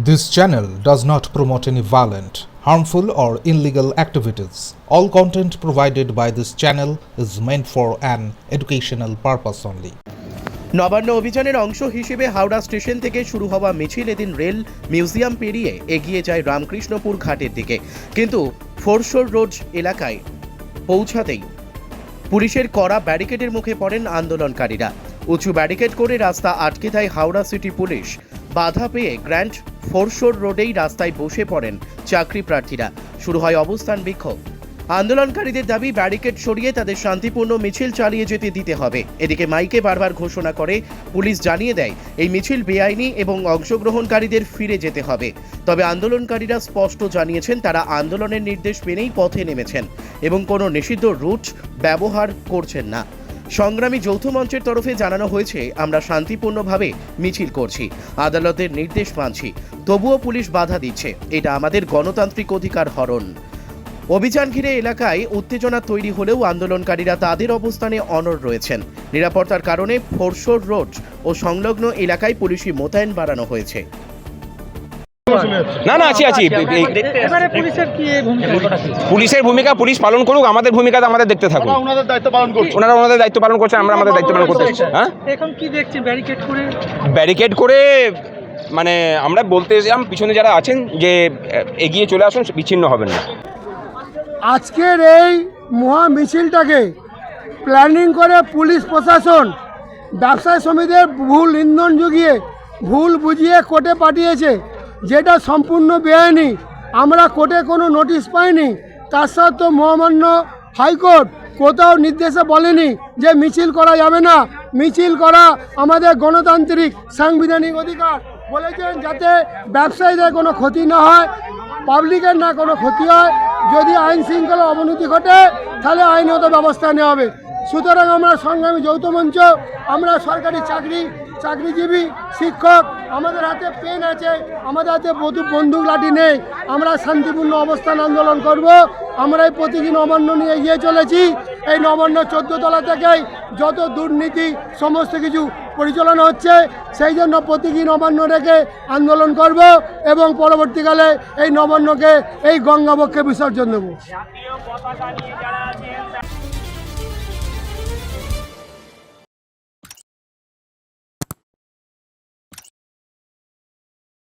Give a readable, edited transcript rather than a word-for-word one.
This channel does not promote any violent, harmful, or illegal activities. All content provided by this channel is meant for an educational purpose only. Nabanna অভিযানের অংশ হিসেবে Howrah station থেকে শুরু হওয়া মিছিল এদিন rail museum পেরিয়ে এগিয়ে যায় রামকৃষ্ণপুর ঘাটের দিকে, কিন্তু ফোরশোর রোড এলাকায় পৌঁছাতেই পুলিশের কড়া ব্যারিকেডের মুখে পড়েন আন্দোলনকারীরা। উঁচু ব্যারিকেড করে রাস্তা আটকে দেয় হাওড়া সিটি পুলিশ। বাধা পেয়ে গ্র্যান্ড ফোরশোর রোডেই রাস্তায় বসে পড়েন চাকরি প্রার্থীরা। শুরু হয় অবস্থান বিক্ষোভ। আন্দোলনকারীদের দাবি ব্যারিকেড সরিয়ে তাদের শান্তিপূর্ণ মিছিল চালিয়ে যেতে দিতে হবে। এদিকে মাইকে বারবার ঘোষণা করে পুলিশ জানিয়ে দেয় এই মিছিল বেআইনি এবং অংশগ্রহণকারীদের ফিরে যেতে হবে। তবে আন্দোলনকারীরা স্পষ্ট জানিয়েছেন তারা আন্দোলনের নির্দেশ মেনেই পথে নেমেছেন এবং কোনো নিষিদ্ধ রুট ব্যবহার করছেন না। সংগ্রামী যৌথ মঞ্চের তরফে জানানো হয়েছে, আমরা শান্তিপূর্ণভাবে মিছিল করছি, আদালতের নির্দেশ মানছি, তবুও পুলিশ বাধা দিচ্ছে, এটা আমাদের গণতান্ত্রিক অধিকার হরণ। অভিযান ঘিরে এলাকায় উত্তেজনা তৈরি হলেও আন্দোলনকারীরা তাদের অবস্থানে অনড় রয়েছেন। নিরাপত্তার কারণে ফোরশোর রোড ও সংলগ্ন এলাকায় পুলিশি মোতায়েন বাড়ানো হয়েছে। না আছি পুলিশের ভূমিকা পুলিশ পালন করুক, আমাদের ভূমিকা আমাদের দেখতে থাকুন। ওনারা ওনাদের দায়িত্ব পালন করছে, আমরা আমাদের দায়িত্ব পালন করতে। হ্যাঁ, এখন কি দেখছেন ব্যারিকেড করে মানে আমরা বলতে এসেছিলাম পিছনে যারা আছেন যে এগিয়ে চলে আসুন, বিচ্ছিন্ন হবেন না। আজকের এই মহা মিছিলটাকে প্ল্যানিং করে পুলিশ প্রশাসন ব্যবসায়ী সমিতির ভুল ইন্ধন জুগিয়ে ভুল বুঝিয়ে কোর্টে পাঠিয়েছে, যেটা সম্পূর্ণ বেআইনি। আমরা কোর্টে কোনো নোটিশ পাইনি। তার সত্ত্বেও মহামান্য হাইকোর্ট কোথাও নির্দেশে বলেনি যে মিছিল করা যাবে না। মিছিল করা আমাদের গণতান্ত্রিক সাংবিধানিক অধিকার। বলেছেন যাতে ব্যবসায়ীদের কোনো ক্ষতি না হয়, পাবলিকের না কোনো ক্ষতি হয়। যদি আইন শৃঙ্খলা অবনতি ঘটে তাহলে আইনত ব্যবস্থা নেওয়া হবে। সুতরাং আমরা সংগ্রামী যৌথ মঞ্চ, আমরা সরকারি চাকরিজীবী, শিক্ষক, আমাদের হাতে পেন আছে, আমাদের হাতে বন্দুক লাঠি নেই। আমরা শান্তিপূর্ণ অবস্থান আন্দোলন করব। আমরা এই প্রতীকী নবান্ন নিয়ে এগিয়ে চলেছি। এই নবান্ন 14 তলা থেকেই যত দুর্নীতি সমস্ত কিছু পরিচালনা হচ্ছে, সেই জন্য প্রতীকী নবান্ন রেখে আন্দোলন করব এবং পরবর্তীকালে এই নবান্নকে এই গঙ্গাবক্ষে বিসর্জন দেব।